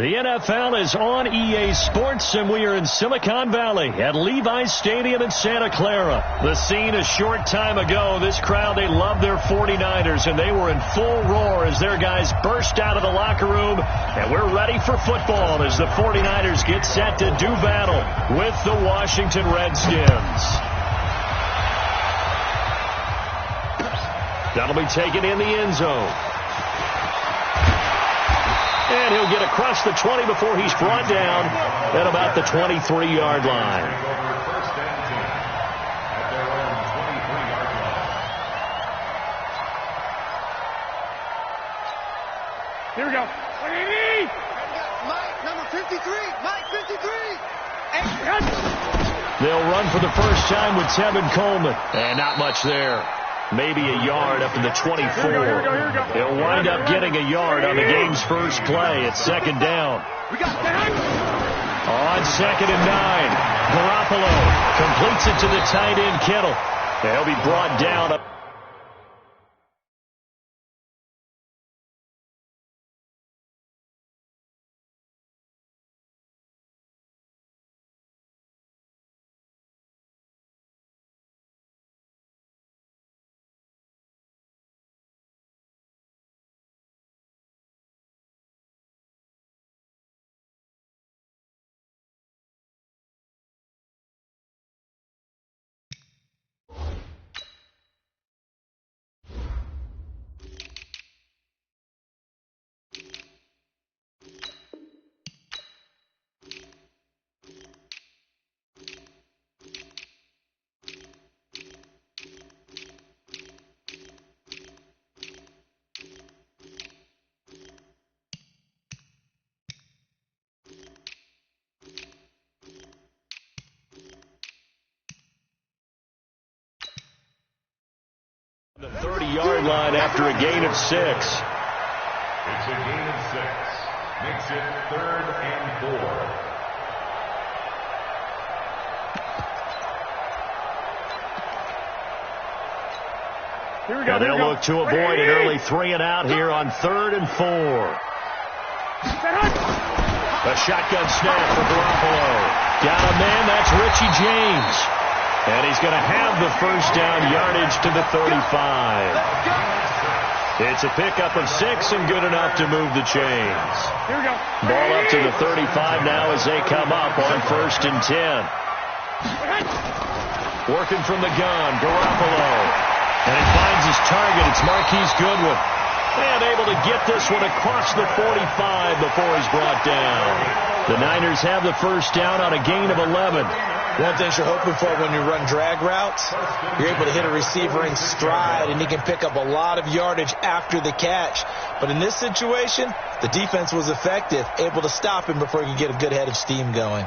The NFL is on EA Sports, and we are in Silicon Valley at Levi's Stadium in Santa Clara. The scene a short time ago. This crowd, they love their 49ers, and they were in full roar as their guys burst out of the locker room. And we're ready for football as the 49ers get set to do battle with the Washington Redskins. That'll be taken in the end zone. And he'll get across the 20 before he's brought down at about the 23-yard line. Here we go. Mike, number 53. Mike, 53. They'll run for the first time with Tevin Coleman. And not much there. Maybe a yard up in the 24. He'll wind up getting a yard on the game's first play. It's second down. On second and 9, Garoppolo completes it to the tight end, Kittle. He'll be brought down. The 30-yard line after a gain of 6. It's a gain of 6. Makes it 3rd and 4. Here we go. And they'll look to avoid an early 3 and out here on 3rd and 4. A shotgun snap for Garoppolo. Got a man, that's Richie James. And he's going to have the first down yardage to the 35. It's a pickup of 6 and good enough to move the chains. Here we go. Ball up to the 35 now as they come up on 1st and 10. Working from the gun, Garoppolo. And he finds his target. It's Marquise Goodwin. And able to get this one across the 45 before he's brought down. The Niners have the first down on a gain of 11. One thing you're hoping for when you run drag routes, you're able to hit a receiver in stride, and he can pick up a lot of yardage after the catch. But in this situation, the defense was effective, able to stop him before he could get a good head of steam going.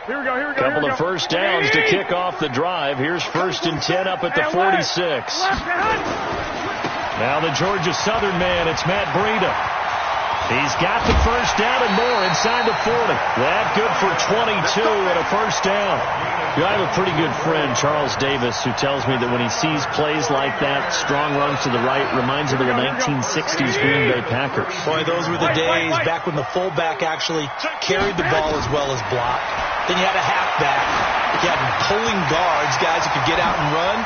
Here we go, here we go. Couple of first downs to kick off the drive. Here's 1st and 10 up at the 46. Now the Georgia Southern man, it's Matt Breida. He's got the first down and more inside the 40. That good for 22 and a first down. You know, I have a pretty good friend, Charles Davis, who tells me that when he sees plays like that, strong runs to the right, reminds him of the 1960s Green Bay Packers. Boy, those were the days back when the fullback actually carried the ball as well as blocked. Then you had a halfback. You had pulling guards, guys who could get out and run.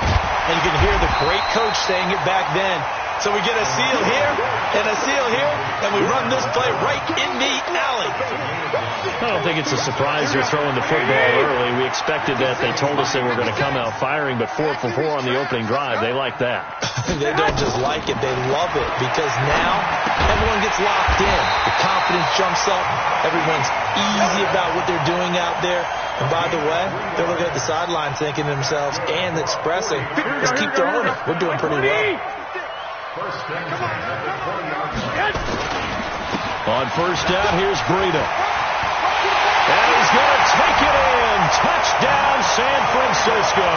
And you can hear the great coach saying it back then. So we get a seal here and a seal here, and we run this play right in the alley. I don't think it's a surprise they're throwing the football early. We expected that. They told us they were going to come out firing, but 4 for 4 on the opening drive. They like that. They don't just like it. They love it because now everyone gets locked in. The confidence jumps up. Everyone's easy about what they're doing out there. And by the way, they're looking at the sideline thinking to themselves and expressing, let's keep throwing it. We're doing pretty well. On first down, here's Breida. And he's going to take it in. Touchdown, San Francisco.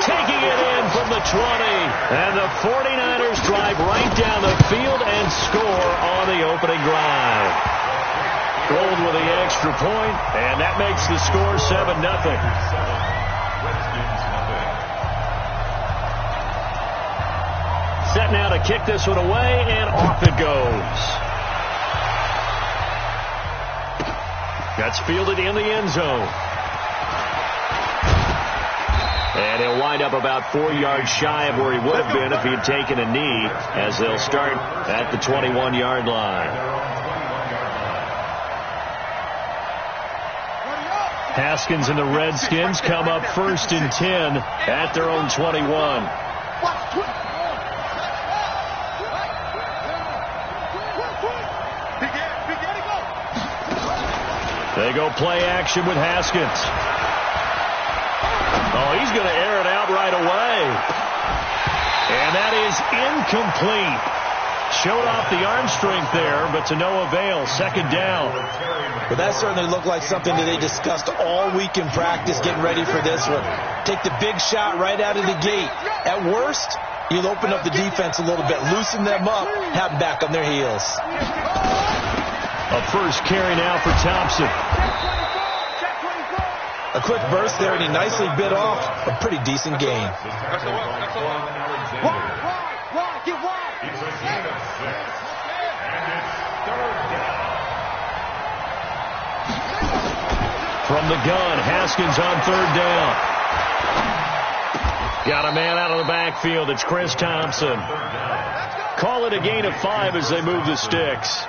Taking it in from the 20. And the 49ers drive right down the field and score on the opening drive. Gold with the extra point, and that makes the score 7-0. Set set now to kick this one away, and off it goes. That's fielded in the end zone. And he'll wind up about 4 yards shy of where he would have been if he had taken a knee, as they'll start at the 21-yard line. Haskins and the Redskins come up 1st and 10 at their own 21. They go play action with Haskins. Oh, he's going to air it out right away. And that is incomplete. Showed off the arm strength there, but to no avail. 2nd down. But that certainly looked like something that they discussed all week in practice, getting ready for this one. Take the big shot right out of the gate. At worst, you'll open up the defense a little bit, loosen them up, have them back on their heels. A first carry now for Thompson. A quick burst there, and he nicely bit off a pretty decent gain. From the gun, Haskins on 3rd down. Got a man out of the backfield. It's Chris Thompson. Call it a gain of 5 as they move the sticks.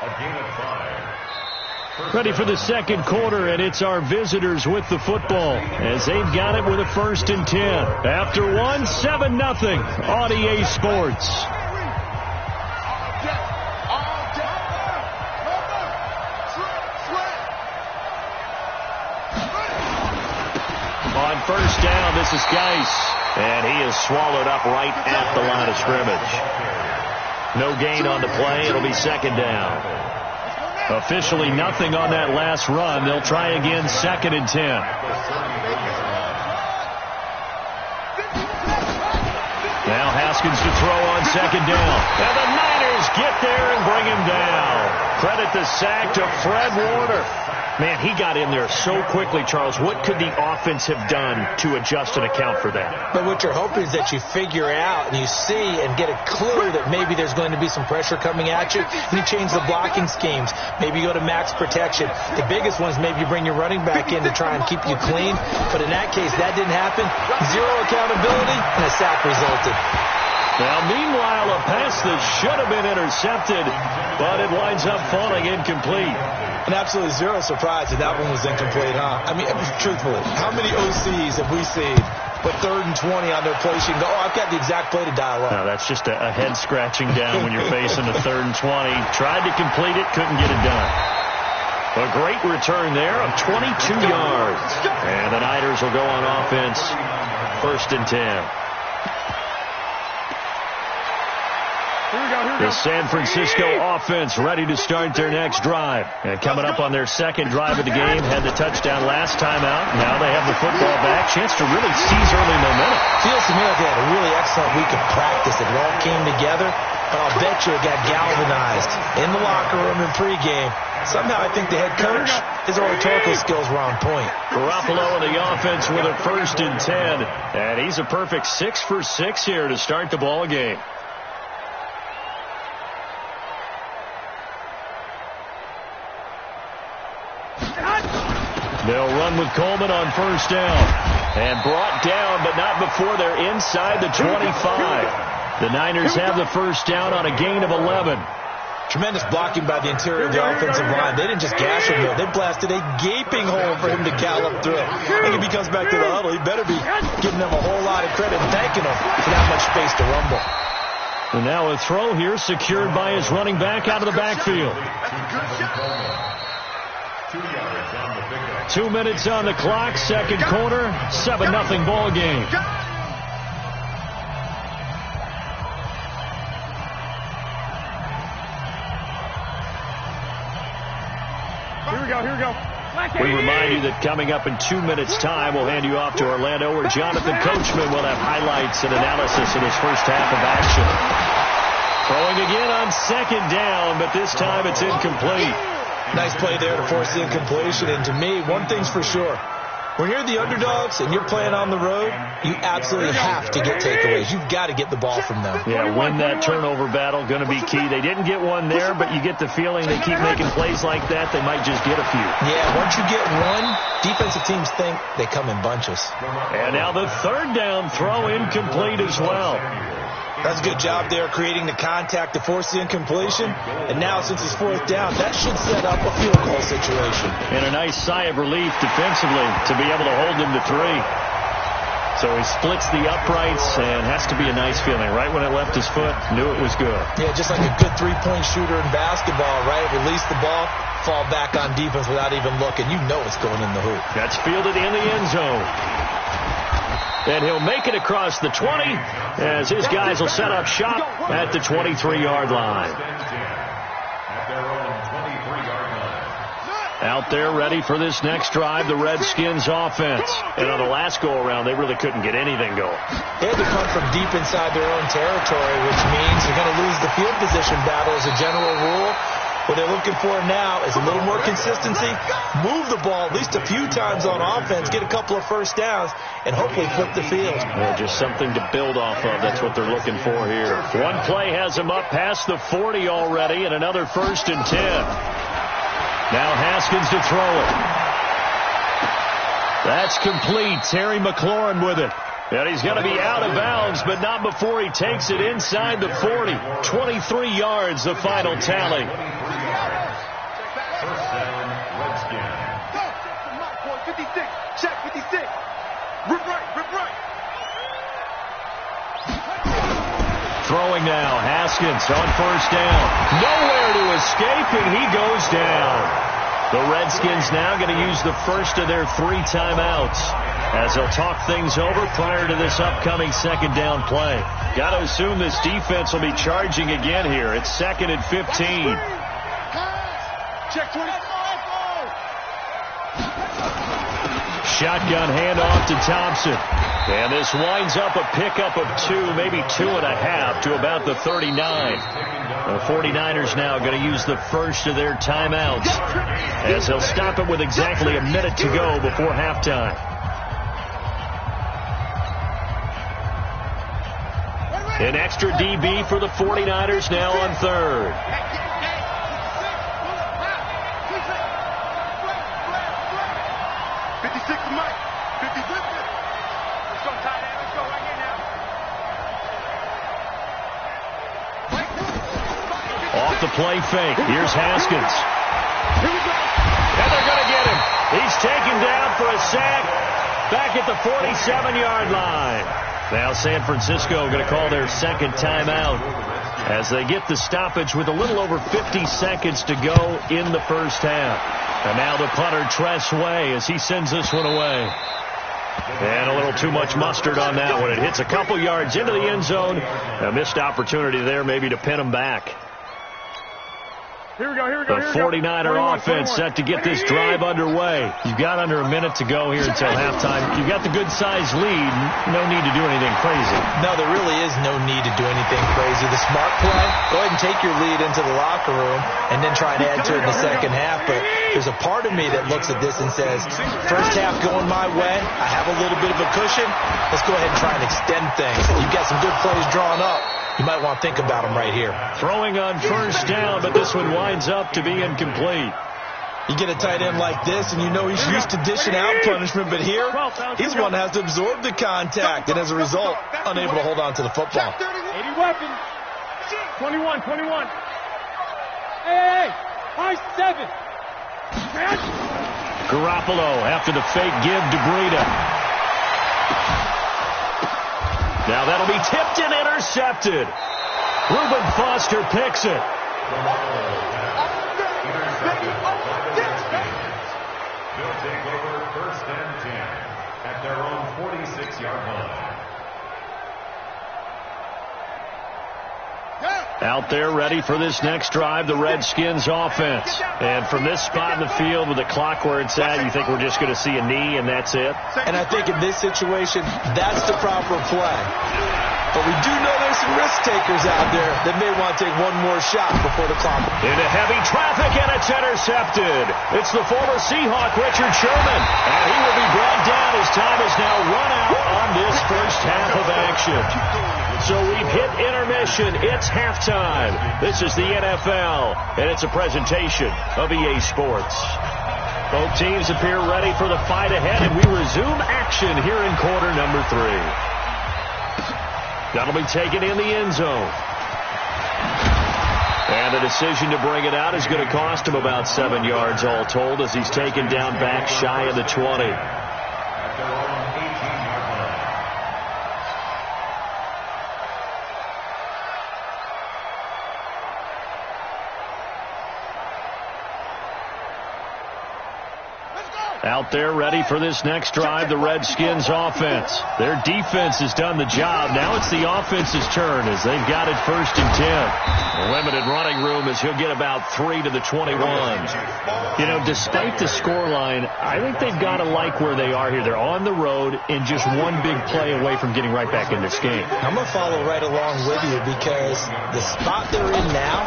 A gain of 5. Ready for the 2nd quarter, and it's our visitors with the football as they've got it with a 1st and 10. After 1, 7-0 on EA Sports. On 1st down, this is Geis, and he is swallowed up right at the line of scrimmage. No gain on the play. It'll be 2nd down. Officially nothing on that last run. They'll try again 2nd and 10. Now Haskins to throw on 2nd down. And the Niners get there and bring him down. Credit the sack to Fred Warner. Man, he got in there so quickly, Charles. What could the offense have done to adjust and account for that? But what you're hoping is that you figure out and you see and get a clue that maybe there's going to be some pressure coming at you, and you change the blocking schemes. Maybe you go to max protection. The biggest one is maybe you bring your running back in to try and keep you clean. But in that case, that didn't happen. 0 accountability, and a sack resulted. Now, meanwhile, a pass that should have been intercepted, but it winds up falling incomplete. And absolutely zero surprise that that one was incomplete, huh? I mean, truthfully, how many OCs have we seen put 3rd and 20 on their play sheet and go, oh, I've got the exact play to dial up? No, that's just a head-scratching down when you're facing a 3rd and 20. Tried to complete it, couldn't get it done. A great return there of 22 yards. And the Niners will go on offense, 1st and 10. The San Francisco offense ready to start their next drive. And coming up on their 2nd drive of the game, had the touchdown last time out. Now they have the football back. Chance to really seize early momentum. Feels to me like they had a really excellent week of practice. It all came together. But I'll bet you it got galvanized in the locker room in pregame. Somehow I think the head coach, his oratorical skills were on point. Garoppolo in the offense with a 1st and 10. And he's a perfect 6 for 6 here to start the ball game. They'll run with Coleman on 1st down. And brought down, but not before they're inside the 25. The Niners have the 1st down on a gain of 11. Tremendous blocking by the interior of the offensive line. They didn't just gash him, though. They blasted a gaping hole for him to gallop through. I think if he comes back to the huddle, he better be giving them a whole lot of credit and thanking them for that much space to rumble. And now a throw here secured by his running back out of the backfield. 2 minutes on the clock, 2nd quarter, 7-0 ball game. Here we go, here we go. We remind you that coming up in 2 minutes' time, we'll hand you off to Orlando, where Jonathan Coachman will have highlights and analysis of his first half of action. Throwing again on 2nd down, but this time it's incomplete. Nice play there to force the incompletion. And to me, one thing's for sure. When you're the underdogs and you're playing on the road, you absolutely have to get takeaways. You've got to get the ball from them. Yeah, win that turnover battle, going to be key. They didn't get one there, but you get the feeling they keep making plays like that, they might just get a few. Yeah, once you get one, defensive teams think they come in bunches. And now the third down throw incomplete as well. That's a good job there creating the contact to force the incompletion. And now since it's fourth down, that should set up a field goal situation. And a nice sigh of relief defensively to be able to hold them to 3. So he splits the uprights and has to be a nice feeling. Right when it left his foot, knew it was good. Yeah, just like a good three-point shooter in basketball, right? Release the ball, fall back on defense without even looking. You know it's going in the hoop. That's fielded in the end zone. And he'll make it across the 20 as his guys will set up shop at the 23-yard line. Out there ready for this next drive, the Redskins offense. And on the last go-around, they really couldn't get anything going. They had to come from deep inside their own territory, which means you're going to lose the field position battle as a general rule. What they're looking for now is a little more consistency, move the ball at least a few times on offense, get a couple of first downs, and hopefully flip the field. Yeah, just something to build off of. That's what they're looking for here. One play has them up past the 40 already, and another 1st and 10. Now Haskins to throw it. That's complete. Terry McLaurin with it. And he's going to be out of bounds, but not before he takes it inside the 40. 23 yards, the final tally. First down, Redskins. Go. 56. Check 56. Rip right. Throwing now. Haskins on 1st down. Nowhere to escape, and he goes down. The Redskins now going to use the first of their 3 timeouts as they'll talk things over prior to this upcoming 2nd down play. Got to assume this defense will be charging again here. It's 2nd and 15. Check 20. Shotgun handoff to Thompson. And this winds up a pickup of 2, maybe 2.5 to about the 39. The 49ers now going to use the first of their timeouts as they'll stop it with exactly a minute to go before halftime. An extra DB for the 49ers now on 3rd. Off the play fake. Here's Haskins. And they're going to get him. He's taken down for a sack back at the 47-yard line. Now San Francisco going to call their 2nd timeout as they get the stoppage with a little over 50 seconds to go in the first half. And now the punter, Tress Way, as he sends this one away. And a little too much mustard on that one. It hits a couple yards into the end zone. A missed opportunity there maybe to pin him back. Here we go. The 49er offense set to get this drive underway. You've got under a minute to go here until halftime. You've got the good-sized lead. No need to do anything crazy. No, there really is no need to do anything crazy. The smart play, go ahead and take your lead into the locker room and then try to add to it in the second half. But there's a part of me that looks at this and says, first half going my way, I have a little bit of a cushion. Let's go ahead and try and extend things. You've got some good plays drawn up. You might want to think about them right here. Throwing on 1st down, but this one winds up to be incomplete. You get a tight end like this, and you know he's used to dishing out punishment, but here, he's one that has to absorb the contact, and as a result, unable to hold on to the football. 80 weapon. 21. Hey, high 7. Garoppolo after the fake give to Breida. Now that'll be tipped and intercepted. Reuben Foster picks it. They'll take over 1st and 10 at their own 46-yard line. Out there ready for this next drive, the Redskins offense. And from this spot in the field with the clock where it's at, you think we're just going to see a knee and that's it? And I think in this situation, that's the proper play. But we do know there's some risk takers out there that may want to take one more shot before the clock. Into heavy traffic, and it's intercepted. It's the former Seahawk, Richard Sherman. And he will be brought down as time is now run out on this first half of action. So we've hit intermission. It's halftime. This is the NFL, and it's a presentation of EA Sports. Both teams appear ready for the fight ahead, and we resume action here in quarter number 3. That'll be taken in the end zone. And the decision to bring it out is going to cost him about 7 yards all told as he's taken down back shy of the 20. Out there ready for this next drive, the Redskins offense. Their defense has done the job. Now it's the offense's turn as they've got it 1st and 10. Limited running room as he'll get about 3 to the 21. You know, despite the scoreline, I think they've got to like where they are here. They're on the road and just one big play away from getting right back in this game. I'm going to follow right along with you because the spot they're in now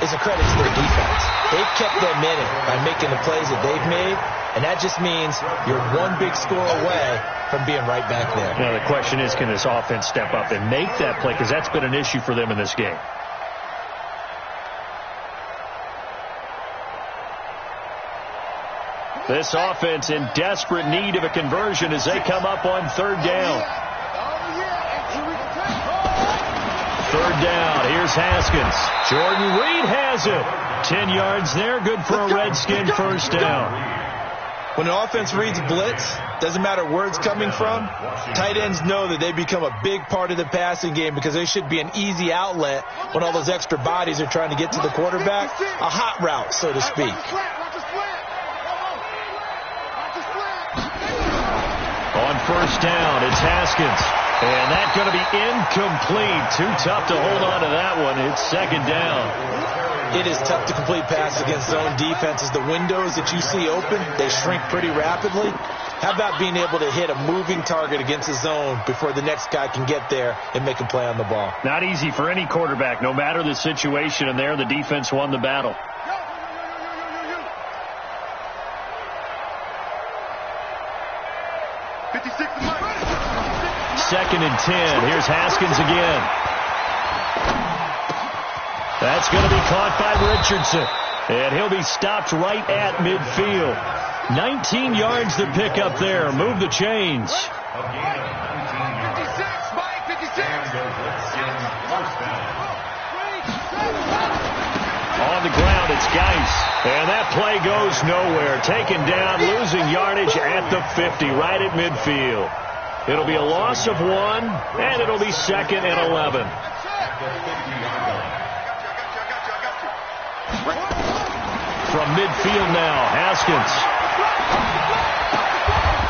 is a credit to their defense. They've kept them in it by making the plays that they've made. And that just means you're one big score away from being right back there. Now, the question is, can this offense step up and make that play? Because that's been an issue for them in this game. This offense in desperate need of a conversion as they come up on 3rd down. 3rd down. Here's Haskins. Jordan Reed has it. 10 yards there. Good for a Redskin 1st down. When an offense reads blitz, doesn't matter where it's coming from, tight ends know that they become a big part of the passing game because they should be an easy outlet when all those extra bodies are trying to get to the quarterback. A hot route, so to speak. On 1st down, it's Haskins. And that's going to be incomplete. Too tough to hold on to that one. It's 2nd down. It is tough to complete passes against zone defenses. The windows that you see open, they shrink pretty rapidly. How about being able to hit a moving target against a zone before the next guy can get there and make a play on the ball? Not easy for any quarterback, no matter the situation, and there the defense won the battle. Second and 10. Here's Haskins again. That's going to be caught by Richardson. And he'll be stopped right at midfield. 19 yards to pick up there. Move the chains. 56, Mike, 56. On the ground, it's Geis. And that play goes nowhere. Taken down, losing yardage at the 50, right at midfield. It'll be a loss of 1, and it'll be 2nd and 11. From midfield now, Haskins.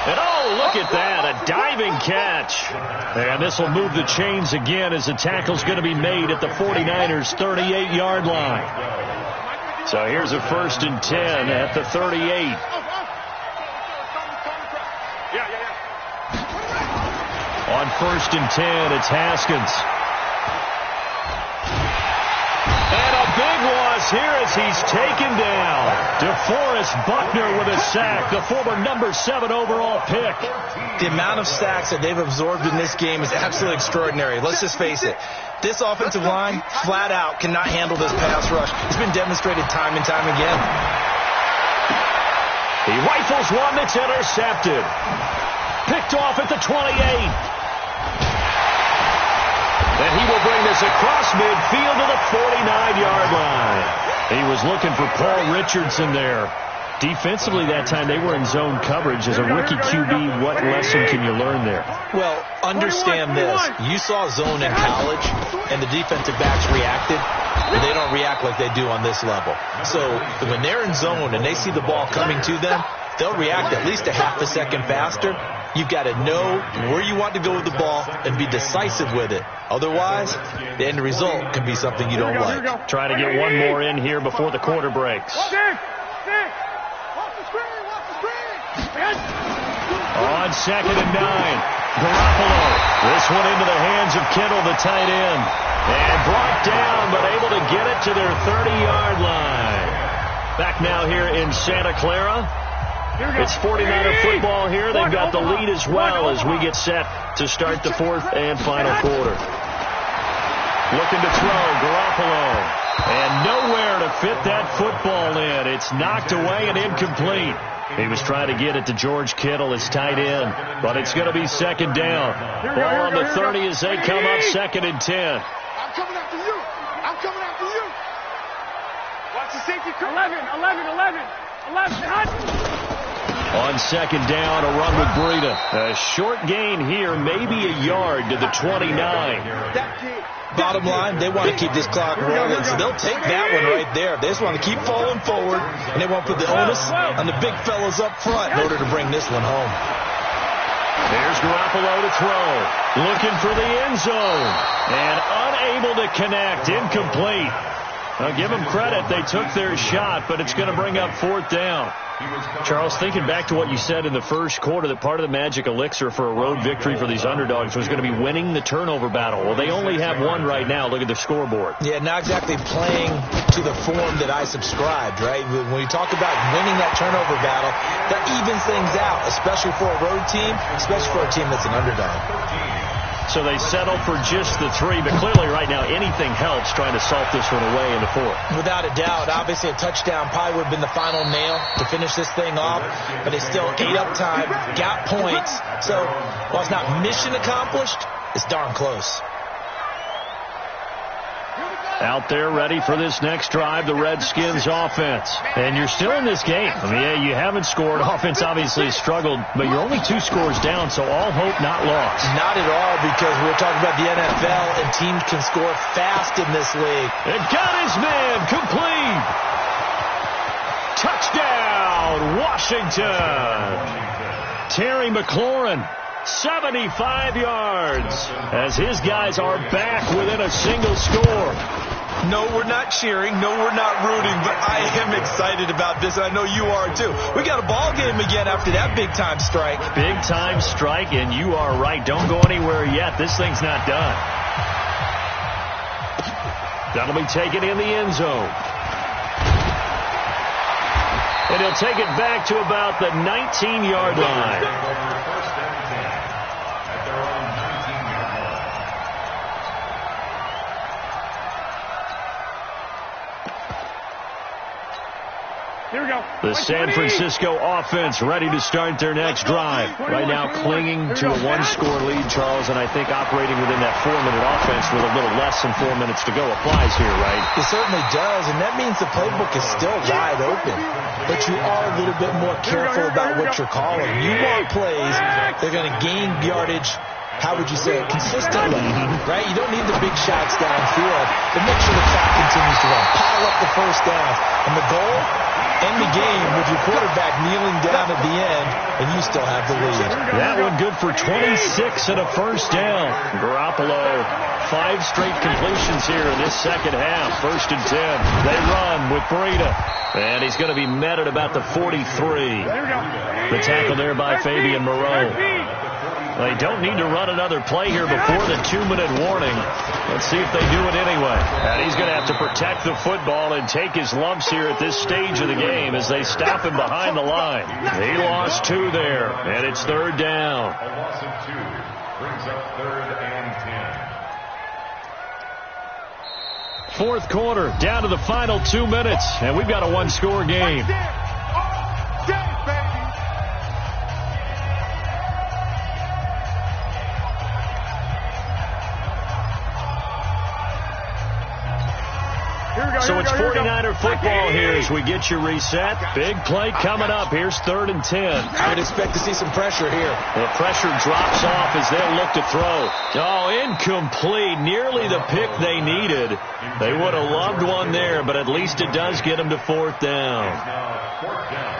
And oh, look at that, a diving catch. And this will move the chains again as the tackle's going to be made at the 49ers' 38-yard line. So here's a 1st and 10 at the 38. On 1st and 10, it's Haskins. And a big loss here as he's taken down. DeForest Buckner with a sack, the former number 7 overall pick. The amount of sacks that they've absorbed in this game is absolutely extraordinary. Let's just face it. This offensive line, flat out, cannot handle this pass rush. It's been demonstrated time and time again. He rifles one that's intercepted. Picked off at the 28. And he will bring this across midfield to the 49-yard line. He was looking for Paul Richardson there. Defensively that time, they were in zone coverage. As a rookie QB, what lesson can you learn there? Well, understand this. You saw zone in college, and the defensive backs reacted, but they don't react like they do on this level. So when they're in zone and they see the ball coming to them, they'll react at least a half a second faster. You've got to know where you want to go with the ball and be decisive with it. Otherwise, the end result can be something you don't like. Try to get one more in here before the quarter breaks. On 2nd and 9. Garoppolo. This one into the hands of Kittle, the tight end. And brought down, but able to get it to their 30-yard line. Back now here in Santa Clara. It's 49er football here. They've got the lead as well as we get set to start the fourth and final quarter. Looking to throw, Garoppolo. And nowhere to fit that football in. It's knocked away and incomplete. He was trying to get it to George Kittle, his tight end. But it's going to be second down. Ball on the 30 as they come up second and 10. I'm coming after you. I'm coming after you. Watch the safety. 11. On second down, a run with Breida. A short gain here, maybe a yard to the 29. Bottom line, they want to keep this clock rolling, so they'll take that one right there. They just want to keep falling forward, and they won't put the onus on the big fellas up front in order to bring this one home. There's Garoppolo to throw. Looking for the end zone. And unable to connect. Incomplete. I'll give them credit. They took their shot, but it's going to bring up fourth down. Charles, thinking back to what you said in the first quarter, that part of the magic elixir for a road victory for these underdogs was going to be winning the turnover battle. Well, they only have one right now. Look at the scoreboard. Yeah, not exactly playing to the form that I subscribed, right? When you talk about winning that turnover battle, that evens things out, especially for a road team, especially for a team that's an underdog. So they settle for just the 3, but clearly right now anything helps trying to salt this one away in the fourth. Without a doubt. Obviously a touchdown probably would have been the final nail to finish this thing off, but they still ate up time, got points. So while it's not mission accomplished, it's darn close. Out there ready for this next drive, the Redskins offense. And you're still in this game. I mean, yeah, you haven't scored. Offense obviously struggled, but you're only 2 scores down, so all hope not lost. Not at all, because we're talking about the NFL, and teams can score fast in this league. And got his man complete. Touchdown, Washington. Terry McLaurin. 75 yards as his guys are back within a single score. No, we're not cheering. No, we're not rooting, but I am excited about this, and I know you are too. We got a ball game again after that big-time strike. Big-time strike, and you are right. Don't go anywhere yet. This thing's not done. That'll be taken in the end zone. And he'll take it back to about the 19-yard line. The San Francisco offense ready to start their next drive. Right now clinging to a 1-score lead, Charles, and I think operating within that 4-minute offense with a little less than 4 minutes to go applies here, right? It certainly does, and that means the playbook is still wide open. But you are a little bit more careful about what you're calling. You want plays, they're going to gain yardage, how would you say it, consistently, right? You don't need the big shots downfield, but make sure the clock continues to run. Pile up the first downs. And the goal, end the game with your quarterback kneeling down at the end, and you still have the lead. That one good for 26 and a first down. Garoppolo, 5 straight completions here in this second half. First and 10. They run with Breida. And he's going to be met at about the 43. The tackle there by Fabian Moreau. They don't need to run another play here before the 2-minute warning. Let's see if they do it anyway. And he's going to have to protect the football and take his lumps here at this stage of the game as they stop him behind the line. He lost 2 there, and it's third down. A loss of 2 brings up 3rd and 10. Fourth quarter, down to the final 2 minutes, and we've got a 1-score game. So it's 49er football here as we get you reset. Big play coming up. Here's 3rd and 10. I would expect to see some pressure here. The pressure drops off as they'll look to throw. Oh, incomplete. Nearly the pick they needed. They would have loved one there, but at least it does get them to 4th down.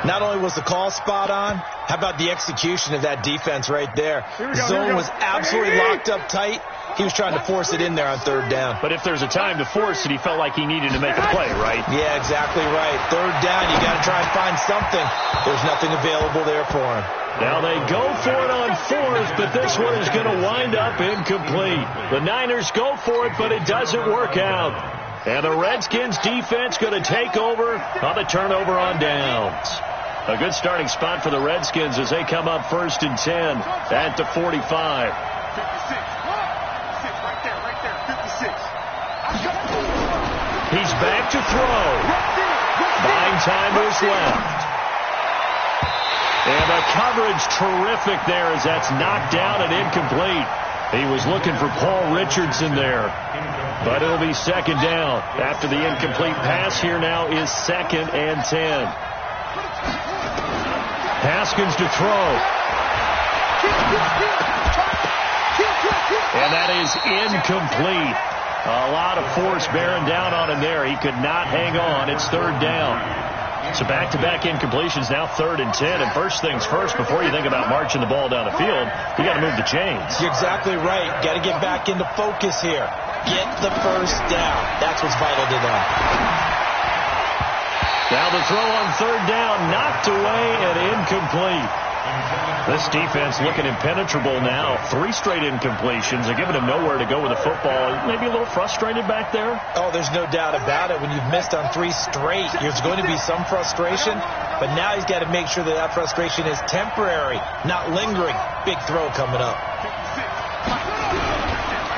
Not only was the call spot on, how about the execution of that defense right there? The zone was absolutely locked up tight, He was trying to force it in there on third down. But if there's a time to force it, he felt like he needed to make a play, right? Yeah, exactly right. Third down, you got to try and find something. There's nothing available there for him. Now they go for it on fourth, but this one is going to wind up incomplete. The Niners go for it, but it doesn't work out. And the Redskins defense going to take over on the turnover on downs. A good starting spot for the Redskins as they come up 1st and 10 at the 45. 56. Right there, 56. He's back to throw. Buying time is left. And the coverage terrific there as that's knocked down and incomplete. He was looking for Paul Richardson there. But it'll be 2nd down after the incomplete pass. Here now is 2nd and 10. Haskins to throw. And that is incomplete. A lot of force bearing down on him there. He could not hang on. It's 3rd down. So back-to-back incompletions, now 3rd and 10. And first things first, before you think about marching the ball down the field, you got to move the chains. You're exactly right. Got to get back into focus here. Get the first down. That's what's vital to them. Now the throw on 3rd down, knocked away and incomplete. This defense looking impenetrable now. 3 straight incompletions. They're giving him nowhere to go with the football. Maybe a little frustrated back there? Oh, there's no doubt about it. When you've missed on 3 straight, there's going to be some frustration. But now he's got to make sure that that frustration is temporary, not lingering. Big throw coming up.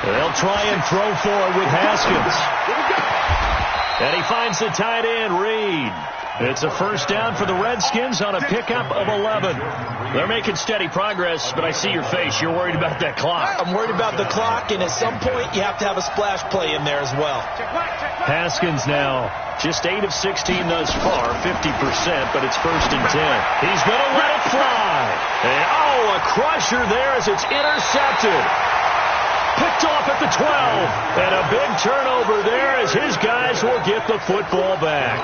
They'll try and throw forward with Haskins. And he finds the tight end, Reed. It's a 1st down for the Redskins on a pickup of 11. They're making steady progress, but I see your face. You're worried about that clock. I'm worried about the clock, and at some point you have to have a splash play in there as well. Haskins now just 8 of 16 thus far, 50%, but it's 1st and 10. He's going to let it fly. And, a crusher there as it's intercepted. Picked off at the 12. And a big turnover there as his guys will get the football back.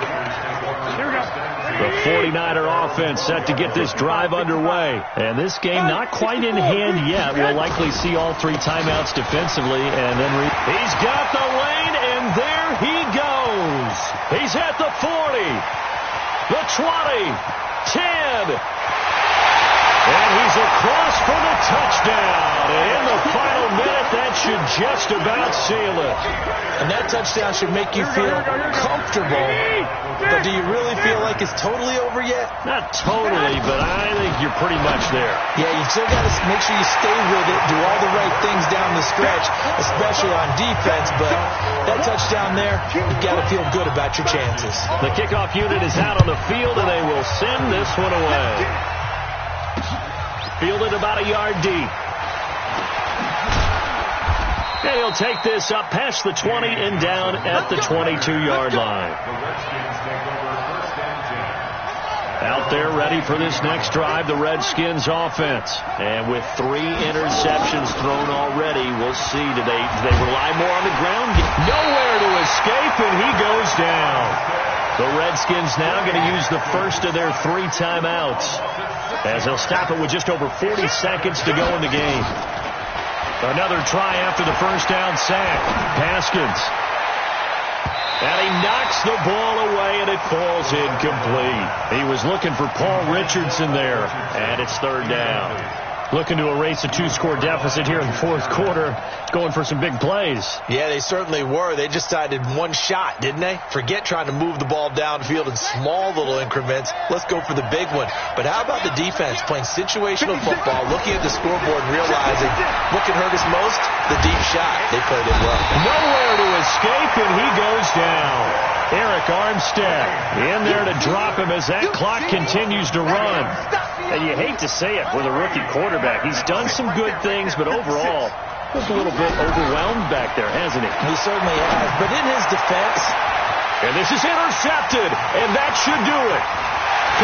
The 49er offense set to get this drive underway. And this game not quite in hand yet. We'll likely see all 3 timeouts defensively. And then he's got the lane, and there he goes. He's at the 40, the 20, 10. And he's across for the touchdown. And in the final minute, that should just about seal it. And that touchdown should make you feel comfortable. But do you really feel like it's totally over yet? Not totally, but I think you're pretty much there. Yeah, you still got to make sure you stay with it, do all the right things down the stretch, especially on defense. But that touchdown there, you've got to feel good about your chances. The kickoff unit is out on the field, and they will send this one away. Fielded about a yard deep. And he'll take this up past the 20 and down at the 22-yard line. Out there ready for this next drive, the Redskins offense. And with 3 interceptions thrown already, we'll see. Do they rely more on the ground? Nowhere to escape, and he goes down. The Redskins now going to use the first of their 3 timeouts, as they'll stop it with just over 40 seconds to go in the game. Another try after the 1st down sack. Haskins. And he knocks the ball away, and it falls incomplete. He was looking for Paul Richardson there, and it's 3rd down. Looking to erase a 2-score deficit here in the 4th quarter. Going for some big plays. Yeah, they certainly were. They decided one shot, didn't they? Forget trying to move the ball downfield in small little increments. Let's go for the big one. But how about the defense playing situational football, looking at the scoreboard and realizing what can hurt us most? The deep shot. They played it well. Nowhere to escape, and he goes down. Eric Armstead in there to drop him as that clock continues to run. And you hate to say it with a rookie quarterback. He's done some good things, but overall, looks a little bit overwhelmed back there, hasn't he? He certainly has. But in his defense, and this is intercepted, and that should do it.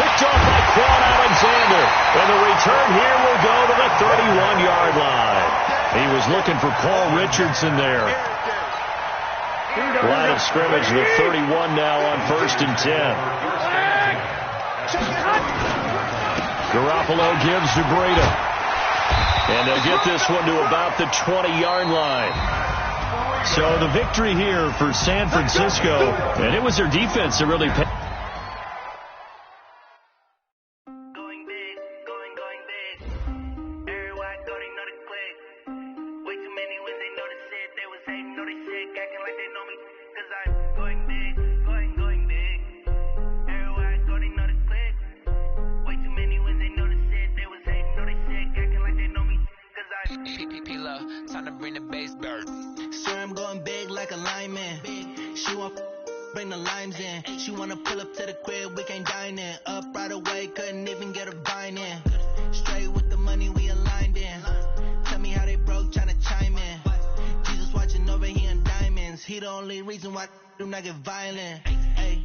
Picked off by Quan Alexander. And the return here will go to the 31-yard line. He was looking for Paul Richardson there. Line of scrimmage, the 31 now on 1st and 10. Garoppolo gives to Breida. And they'll get this one to about the 20-yard line. So the victory here for San Francisco, and it was their defense that really paid. Time to bring the bass back. Sir, I'm going big like a lineman. She won't bring the limes in. She wanna pull up to the crib, we can't dine in. Up right away, couldn't even get a vine in. Straight with the money we aligned in. Tell me how they broke, tryna chime in. Jesus watching over here in diamonds. He the only reason why do not get violent. Hey.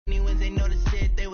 When they know the shit, they